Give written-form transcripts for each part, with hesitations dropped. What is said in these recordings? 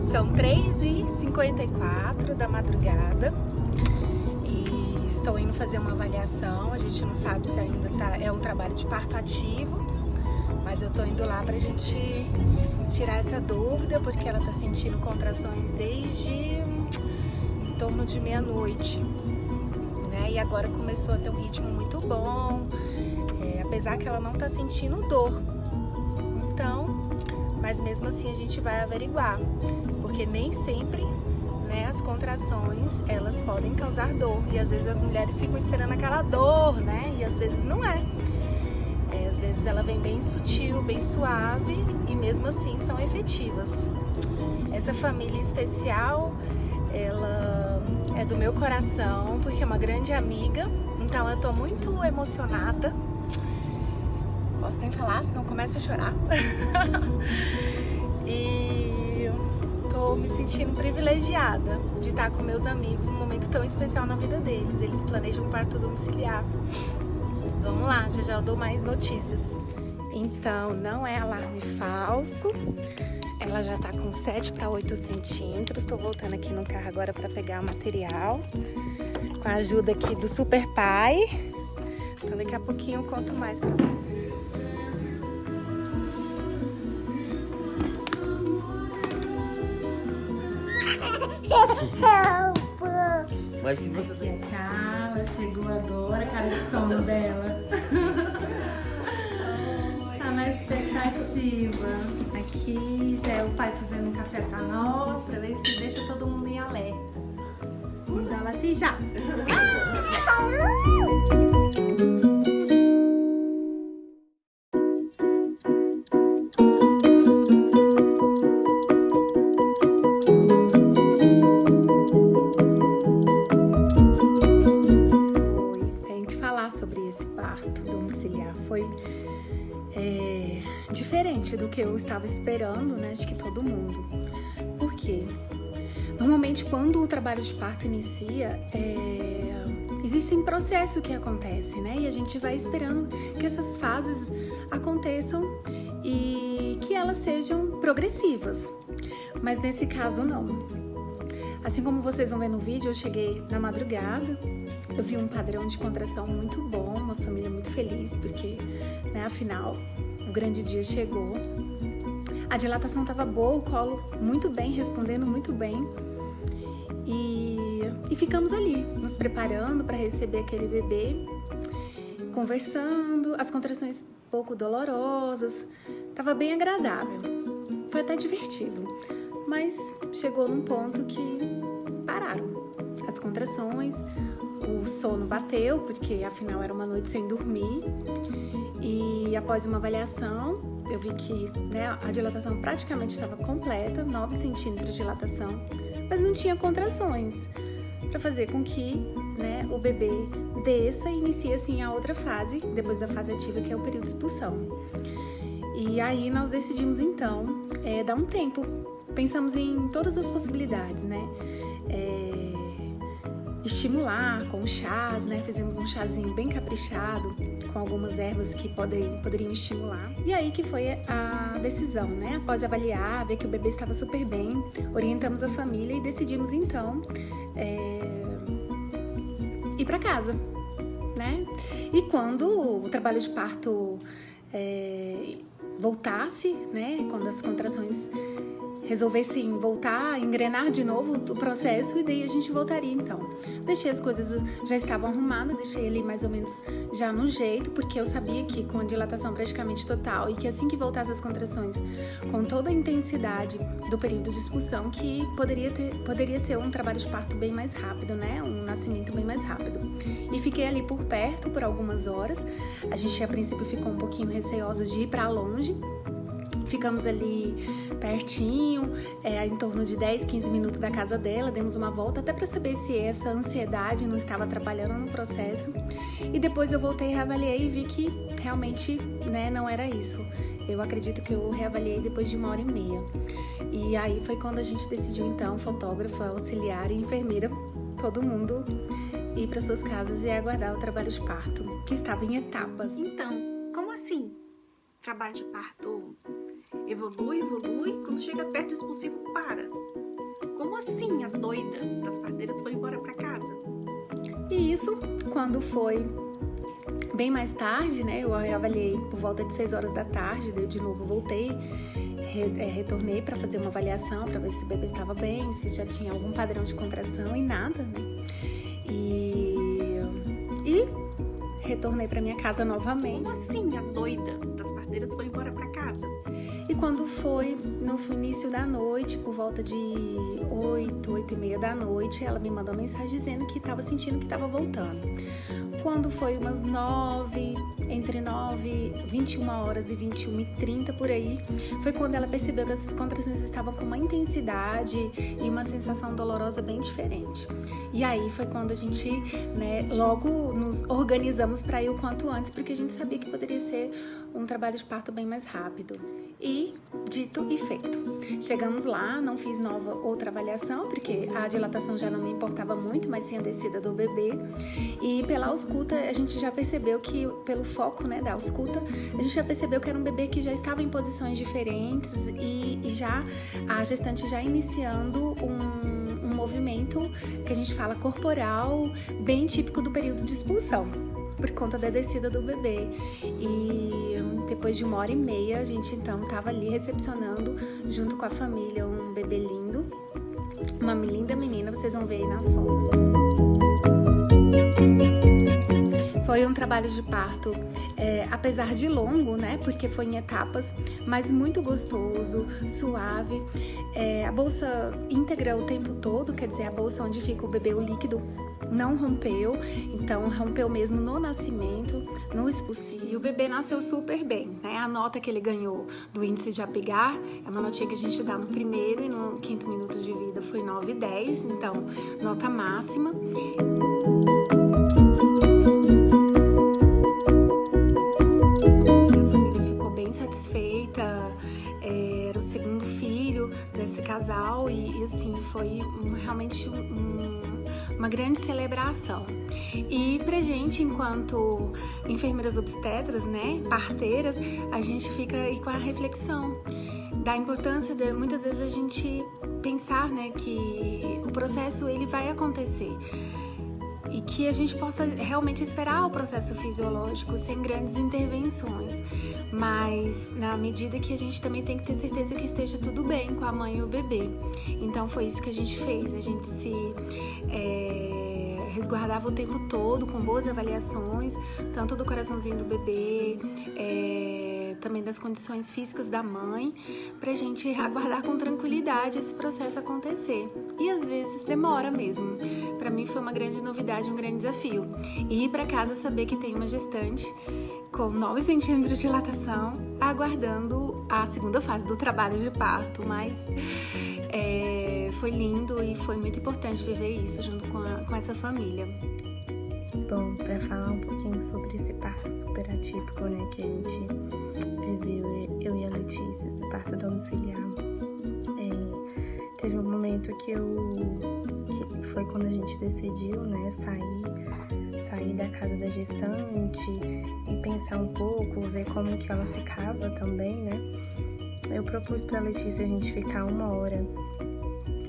São 3h54 da madrugada e estou indo fazer uma avaliação. A gente não sabe se ainda é um trabalho de parto ativo, mas eu tô indo lá pra gente tirar essa dúvida, porque ela tá sentindo contrações desde em torno de meia-noite, né? E agora começou a ter um ritmo muito bom, apesar que ela não tá sentindo dor. Então, mas mesmo assim a gente vai averiguar, porque nem sempre, né, as contrações elas podem causar dor, e às vezes as mulheres ficam esperando aquela dor, né, e às vezes não é. Às vezes ela vem bem sutil, bem suave, e mesmo assim são efetivas. Essa família especial, ela é do meu coração, porque é uma grande amiga, então eu tô muito emocionada. Posso nem falar, senão começa a chorar. E tô me sentindo privilegiada de estar com meus amigos num momento tão especial na vida deles. Eles planejam um parto domiciliar. Vamos lá, já eu dou mais notícias. Então, não é alarme falso. Ela já tá com 7 para 8 centímetros. Tô voltando aqui no carro agora para pegar o material, com a ajuda aqui do super pai. Então daqui a pouquinho eu conto mais pra vocês. Mas se você... Aqui é a Carla, chegou agora, cara de sono dela. Tá na expectativa. Aqui já é o pai fazendo um café pra nós, pra ver se deixa todo mundo em alerta. Então ela assim já. Sobre esse parto domiciliar foi diferente do que eu estava esperando, né? Acho que todo mundo. Por quê? Normalmente quando o trabalho de parto inicia, existem processos que acontecem, né? E a gente vai esperando que essas fases aconteçam e que elas sejam progressivas. Mas nesse caso não. Assim como vocês vão ver no vídeo, eu cheguei na madrugada. Eu vi um padrão de contração muito bom, uma família muito feliz, porque, né, afinal, o grande dia chegou. A dilatação estava boa, o colo muito bem, respondendo muito bem. E ficamos ali, nos preparando para receber aquele bebê, conversando, as contrações um pouco dolorosas. Estava bem agradável, foi até divertido, mas chegou num ponto que pararam as contrações. O sono bateu, porque afinal era uma noite sem dormir, e após uma avaliação eu vi que, né, a dilatação praticamente estava completa, 9 centímetros de dilatação, mas não tinha contrações, para fazer com que, né, o bebê desça e inicie assim a outra fase, depois da fase ativa, que é o período de expulsão. E aí nós decidimos então dar um tempo, pensamos em todas as possibilidades, né? Estimular com chás, né? Fizemos um chazinho bem caprichado com algumas ervas que poderiam estimular. E aí que foi a decisão, né? Após avaliar, ver que o bebê estava super bem, orientamos a família e decidimos então ir para casa, né? E quando o trabalho de parto voltasse, né? Quando as contrações resolvessem voltar a engrenar de novo o processo, e daí a gente voltaria então. Deixei as coisas, já estavam arrumadas, deixei ali mais ou menos já no jeito, porque eu sabia que com a dilatação praticamente total e que assim que voltasse as contrações, com toda a intensidade do período de expulsão, que poderia ser um trabalho de parto bem mais rápido, né? Um nascimento bem mais rápido. E fiquei ali por perto por algumas horas. A gente a princípio ficou um pouquinho receosa de ir para longe. Ficamos ali pertinho, em torno de 10, 15 minutos da casa dela, demos uma volta até para saber se essa ansiedade não estava atrapalhando no processo. E depois eu voltei, reavaliei e vi que realmente, né, não era isso. Eu acredito que eu reavaliei depois de 1h30. E aí foi quando a gente decidiu então, fotógrafa, auxiliar e enfermeira, todo mundo ir para suas casas e aguardar o trabalho de parto, que estava em etapas. Então, como assim? Trabalho de parto evolui, quando chega perto do expulsivo para. assim a doida das parteiras foi embora para casa? E isso, quando foi bem mais tarde, né? Eu avaliei por volta de 6 horas da tarde, daí eu de novo voltei, retornei para fazer uma avaliação, para ver se o bebê estava bem, se já tinha algum padrão de contração e nada, né? E retornei para minha casa novamente. Como assim a doida das parteiras foi embora para casa? E quando foi no início da noite, por volta de 8h30 da noite, ela me mandou uma mensagem dizendo que estava sentindo que estava voltando. Quando foi umas 21 horas e 21h30 por aí, foi quando ela percebeu que essas contrações estavam com uma intensidade e uma sensação dolorosa bem diferente. E aí foi quando a gente, né, logo nos organizamos para ir o quanto antes, porque a gente sabia que poderia ser um trabalho de parto bem mais rápido. E dito e feito. Chegamos lá, não fiz outra avaliação, porque a dilatação já não me importava muito, mas sim a descida do bebê. E pela ausculta, a gente já percebeu que, pelo foco, né, da ausculta, a gente já percebeu que era um bebê que já estava em posições diferentes e já a gestante já iniciando um movimento que a gente fala corporal, bem típico do período de expulsão, por conta da descida do bebê. E depois de 1h30, a gente então estava ali recepcionando, junto com a família, um bebê lindo, uma linda menina, vocês vão ver aí nas fotos. Foi um trabalho de parto, apesar de longo, né, porque foi em etapas, mas muito gostoso, suave. A bolsa íntegra o tempo todo, quer dizer, a bolsa onde fica o bebê, o líquido, não rompeu, então rompeu mesmo no nascimento, no expulsivo. E o bebê nasceu super bem, né? A nota que ele ganhou do índice de Apgar é uma notinha que a gente dá no primeiro e no 5º minuto de vida foi 9,10, então nota máxima. Era o segundo filho desse casal e assim, foi realmente uma grande celebração. E pra gente, enquanto enfermeiras obstetras, né, parteiras, a gente fica aí com a reflexão da importância de muitas vezes a gente pensar, né, que o processo ele vai acontecer. E que a gente possa realmente esperar o processo fisiológico sem grandes intervenções, mas na medida que a gente também tem que ter certeza que esteja tudo bem com a mãe e o bebê. Então foi isso que a gente fez, a gente se resguardava o tempo todo com boas avaliações, tanto do coraçãozinho do bebê, também das condições físicas da mãe, pra gente aguardar com tranquilidade esse processo acontecer. E às vezes demora mesmo. Pra mim foi uma grande novidade, um grande desafio. E ir pra casa saber que tem uma gestante com 9 centímetros de dilatação, aguardando a segunda fase do trabalho de parto, mas foi lindo e foi muito importante viver isso junto com essa família. Bom, para falar um pouquinho sobre esse parto super atípico, né, que a gente viveu, eu e a Letícia, esse parto domiciliar, teve um momento que foi quando a gente decidiu, né, sair da casa da gestante e pensar um pouco, ver como que ela ficava também, né. Eu propus para a Letícia a gente ficar 1 hora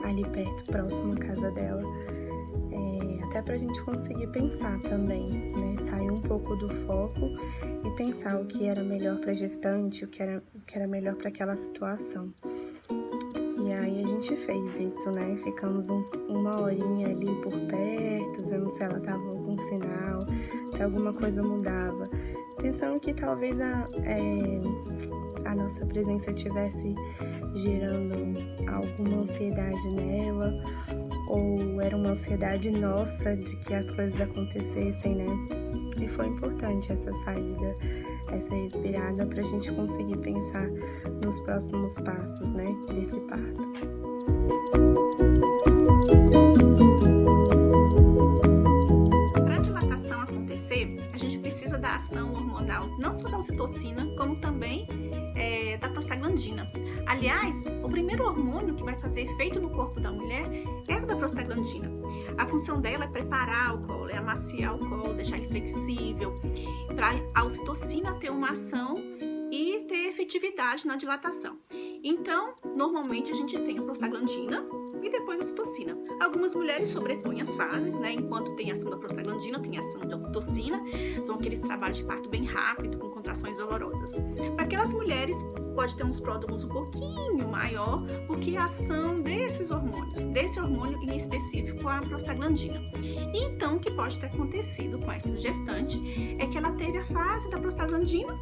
ali perto, próximo à casa dela, até pra gente conseguir pensar também, né, sair um pouco do foco e pensar o que era melhor pra gestante, o que era melhor para aquela situação. E aí a gente fez isso, né, ficamos 1 horinha ali por perto, vendo se ela dava algum sinal, se alguma coisa mudava, pensando que talvez a nossa presença estivesse gerando alguma ansiedade nela, ou era uma ansiedade nossa de que as coisas acontecessem, né? E foi importante essa saída, essa respirada pra gente conseguir pensar nos próximos passos, né, desse parto. Para a dilatação acontecer, a gente precisa da ação hormonal, não só da ocitocina, como também da prostaglandina. Aliás, o primeiro hormônio que vai fazer efeito no corpo da mulher é o da prostaglandina. A função dela é preparar o colo, é amaciar o colo, deixar ele flexível, para a ocitocina ter uma ação e ter efetividade na dilatação. Então, normalmente a gente tem a prostaglandina e depois depois a ocitocina. Algumas mulheres sobrepõem as fases, né? Enquanto tem ação da prostaglandina, tem ação da ocitocina. São aqueles trabalhos de parto bem rápido, com contrações dolorosas. Para aquelas mulheres, pode ter uns pródromos um pouquinho maior, porque a ação desses hormônios, desse hormônio em específico, a prostaglandina. E então, o que pode ter acontecido com essa gestante é que ela teve a fase da prostaglandina,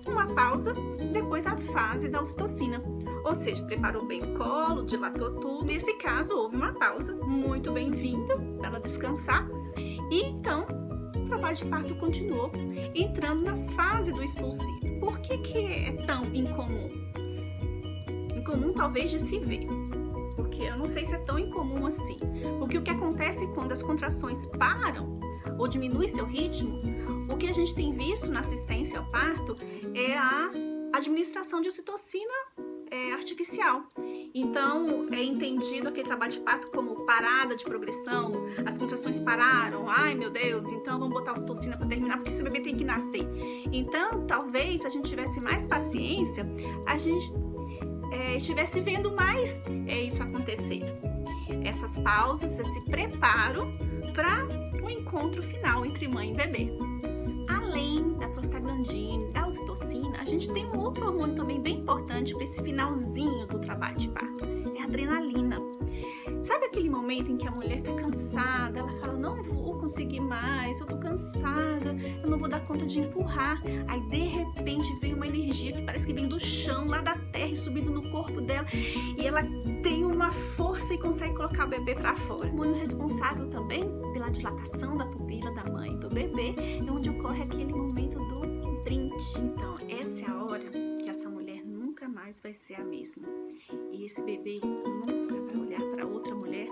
uma pausa, depois a fase da ocitocina. Ou seja, preparou bem o colo, dilatou tudo, e nesse caso houve uma pausa, muito bem-vinda, para ela descansar. E então, o trabalho de parto continuou, entrando na fase do expulsivo. Por que é tão incomum? Incomum talvez de se ver, porque eu não sei se é tão incomum assim. Porque o que acontece quando as contrações param ou diminui seu ritmo, o que a gente tem visto na assistência ao parto é a administração de ocitocina artificial. Então, é entendido aquele trabalho de parto como parada de progressão, as contrações pararam, ai meu Deus, então vamos botar ocitocina para terminar, porque esse bebê tem que nascer. Então, talvez, se a gente tivesse mais paciência, a gente estivesse vendo mais isso acontecer. Essas pausas, esse preparo para o encontro final entre mãe e bebê. Além da prostaglandina e da ocitocina, a gente tem um outro hormônio também bem importante para esse finalzinho do trabalho de parto, é a adrenalina. Sabe aquele momento em que a mulher tá cansada, ela fala, não vou conseguir mais, eu tô cansada, eu não vou dar conta de empurrar. Aí de repente vem uma energia que parece que vem do chão, lá da terra, e subindo no corpo dela, e ela tem uma força e consegue colocar o bebê para fora. O hormônio responsável também pela dilatação da pupila da mãe e do bebê é onde ocorre aquele momento do imprint. Então, essa é a hora que essa mulher nunca mais vai ser a mesma. E esse bebê nunca vai olhar para outra mulher